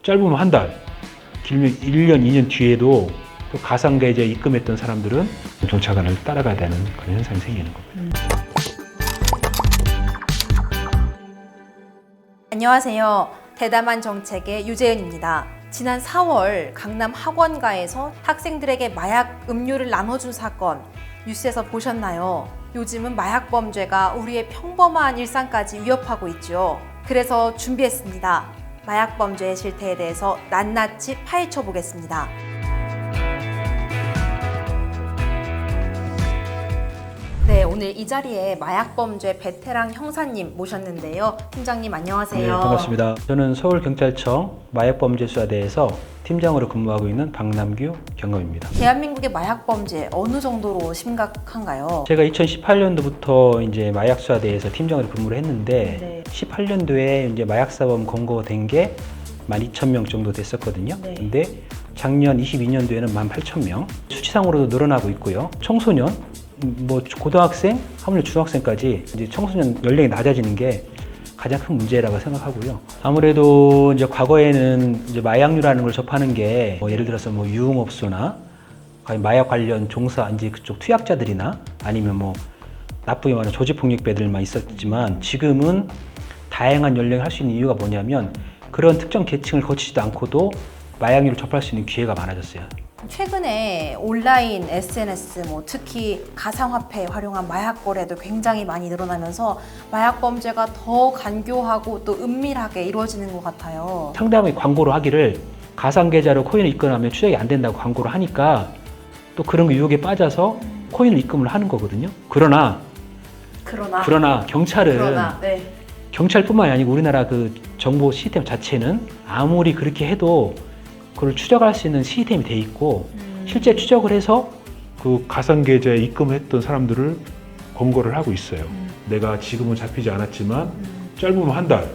짧으면 한 달, 길면 1년, 2년 뒤에도 또 가상계좌에 입금했던 사람들은 경찰관을 따라가야 되는 그런 현상이 생기는 겁니다. 안녕하세요. 대담한 정책의 유재은입니다. 지난 4월 강남 학원가에서 학생들에게 마약 음료를 나눠준 사건 뉴스에서 보셨나요? 요즘은 마약 범죄가 우리의 평범한 일상까지 위협하고 있죠. 그래서 준비했습니다. 마약 범죄의 실태에 대해서 낱낱이 파헤쳐 보겠습니다. 네, 오늘 이 자리에 마약범죄 베테랑 형사님 모셨는데요. 팀장님 안녕하세요. 네, 반갑습니다. 저는 서울경찰청 마약범죄수사대에서 팀장으로 근무하고 있는 박남규 경감입니다. 대한민국의 마약범죄 어느 정도로 심각한가요? 제가 2018년도부터 이제 마약수사대에서 팀장으로 근무를 했는데 네. 18년도에 이제 마약사범 검거된 게 12,000명 정도 됐었거든요. 네. 근데 작년 22년도에는 18,000명. 수치상으로도 늘어나고 있고요. 청소년, 뭐 고등학생, 하물며 중학생까지 이제 청소년 연령이 낮아지는 게 가장 큰 문제라고 생각하고요. 아무래도 이제 과거에는 이제 마약류라는 걸 접하는 게 뭐 예를 들어서 뭐 유흥업소나 마약 관련 종사 이제 그쪽 투약자들이나 아니면 뭐 나쁘게 말하면 조직폭력배들만 있었지만 지금은 다양한 연령이 할 수 있는 이유가 뭐냐면 그런 특정 계층을 거치지도 않고도 마약류를 접할 수 있는 기회가 많아졌어요. 최근에 온라인 SNS, 특히 가상화폐 활용한 마약 거래도 굉장히 많이 늘어나면서 마약 범죄가 더 간교하고 또 은밀하게 이루어지는 것 같아요. 상대방이 광고를 하기를 가상계좌로 코인을 입금하면 추적이 안 된다고 광고를 하니까 또 그런 유혹에 빠져서 코인을 입금을 하는 거거든요. 그러나 경찰은 네. 경찰뿐만이 아니고 우리나라 그 정보 시스템 자체는 아무리 그렇게 해도 그걸 추적할 수 있는 시스템이 돼 있고 실제 추적을 해서 그 가상계좌에 입금했던 사람들을 검거를 하고 있어요. 내가 지금은 잡히지 않았지만 짧으면 한 달,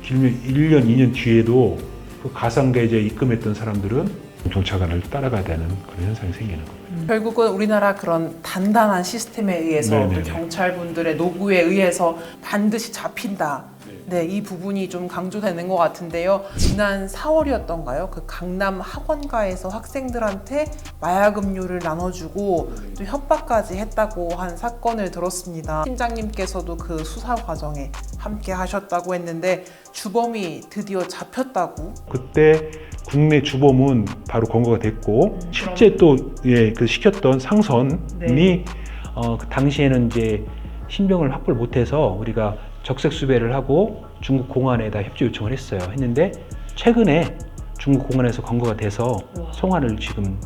길면 1년, 2년 뒤에도 그 가상계좌에 입금했던 사람들은 경찰관을 따라가야 되는 그런 현상이 생기는 겁니다. 결국은 우리나라 그런 단단한 시스템에 의해서 네네네. 또 경찰분들의 노고에 의해서 반드시 잡힌다. 네, 이 부분이 좀 강조되는 것 같은데요. 지난 4월이었던가요? 그 강남 학원가에서 학생들한테 마약 음료를 나눠주고 또 협박까지 했다고 한 사건을 들었습니다. 팀장님께서도 그 수사 과정에 함께 하셨다고 했는데 주범이 드디어 잡혔다고. 그때 국내 주범은 바로 검거가 됐고 실제 또 그 시켰던 상선이 그 당시에는 이제 신병을 확보를 못해서 우리가 적색 수배를 하고 중국 공안에다 협조 요청을 했는데 최근에 중국 공안에서 검거가 돼서 송환을 지금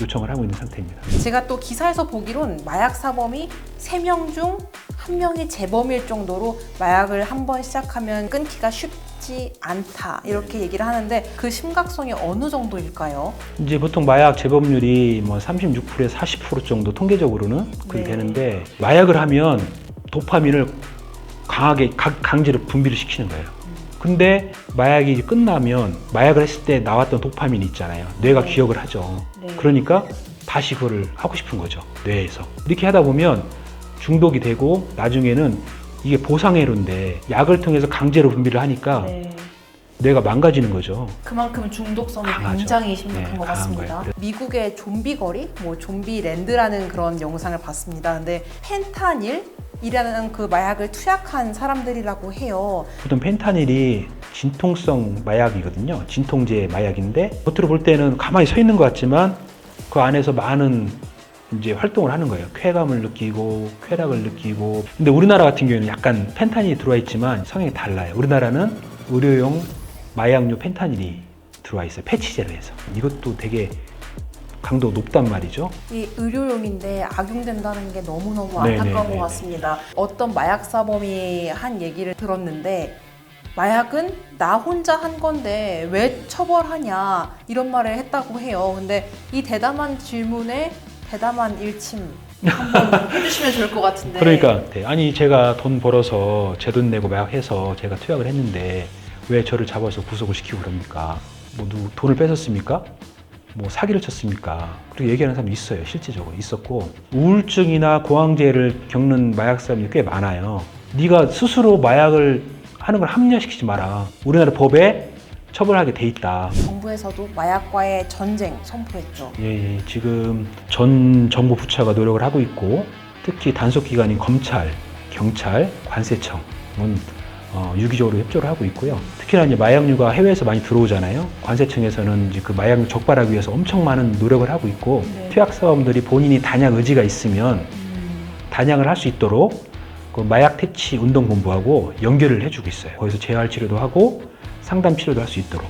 요청을 하고 있는 상태입니다. 제가 또 기사에서 보기론 마약 사범이 3명 중 1명이 재범일 정도로 마약을 한번 시작하면 끊기가 쉽지 않다 이렇게 얘기를 하는데 그 심각성이 어느 정도일까요? 이제 보통 마약 재범률이 뭐 36%에서 40% 정도 통계적으로는 그렇게 되는데 마약을 하면 도파민을 강하게 강제로 분비를 시키는 거예요. 근데 마약이 끝나면 마약을 했을 때 나왔던 도파민이 있잖아요. 뇌가 기억을 하죠. 그러니까 다시 그거를 하고 싶은 거죠. 뇌에서. 이렇게 하다 보면 중독이 되고 나중에는 이게 보상회로인데 약을 통해서 강제로 분비를 하니까 뇌가 망가지는 거죠. 그만큼 중독성이 강하죠. 굉장히 심각한 네, 것 강한 같습니다. 거예요. 미국의 좀비 거리, 좀비랜드라는 그런 영상을 봤습니다. 근데 펜타닐이라는 그 마약을 투약한 사람들이라고 해요. 보통 펜타닐이 진통성 마약이거든요. 진통제 마약인데 겉으로 볼 때는 가만히 서 있는 것 같지만 그 안에서 많은 이제 활동을 하는 거예요. 쾌감을 느끼고 쾌락을 느끼고. 근데 우리나라 같은 경우에는 약간 펜타닐이 들어와 있지만 성향이 달라요. 우리나라는 의료용 마약류 펜타닐이 들어와 있어요. 패치제로 해서. 이것도 되게 강도 높단 말이죠. 이 의료용인데 악용된다는 게 너무너무 네네네네. 안타까운 것 같습니다. 어떤 마약 사범이 한 얘기를 들었는데 마약은 나 혼자 한 건데 왜 처벌하냐 이런 말을 했다고 해요. 근데 이 대담한 질문에 대담한 일침 한번 해주시면 좋을 것 같은데. 그러니까 아니 제가 돈 벌어서 제 돈 내고 마약해서 제가 투약을 했는데 왜 저를 잡아서 구속을 시키고 그럽니까? 뭐 누구 돈을 뺏었습니까? 뭐 사기를 쳤습니까? 그렇게 얘기하는 사람이 있어요. 실제적으로 있었고 우울증이나 공황장애를 겪는 마약 사람이 꽤 많아요. 네가 스스로 마약을 하는 걸 합리화시키지 마라. 우리나라 법에 처벌하게 돼 있다. 정부에서도 마약과의 전쟁 선포했죠. 예, 지금 전 정부 부처가 노력을 하고 있고 특히 단속기관인 검찰, 경찰, 관세청은 유기적으로 협조를 하고 있고요. 특히나 이제 마약류가 해외에서 많이 들어오잖아요. 관세청에서는 이제 그 마약류 적발하기 위해서 엄청 많은 노력을 하고 있고 네. 투약사범들이 본인이 단약 의지가 있으면 단약을 할 수 있도록 그 마약 퇴치 운동본부하고 연결을 해주고 있어요. 거기서 재활 치료도 하고 상담 치료도 할 수 있도록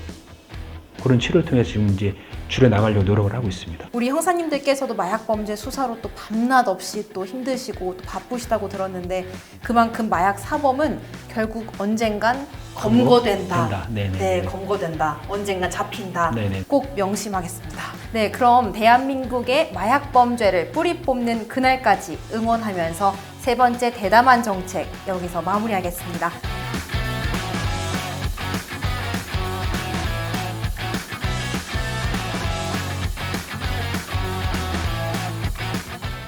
그런 치료를 통해서 지금 이제 줄여 나가려고 노력을 하고 있습니다. 우리 형사님들께서도 마약 범죄 수사로 또 밤낮 없이 또 힘드시고 또 바쁘시다고 들었는데 그만큼 마약 사범은 결국 언젠간 검거된다. 네네. 네, 검거된다. 언젠간 잡힌다. 네네. 꼭 명심하겠습니다. 네, 그럼 대한민국의 마약 범죄를 뿌리 뽑는 그날까지 응원하면서 세 번째 대담한 정책 여기서 마무리하겠습니다.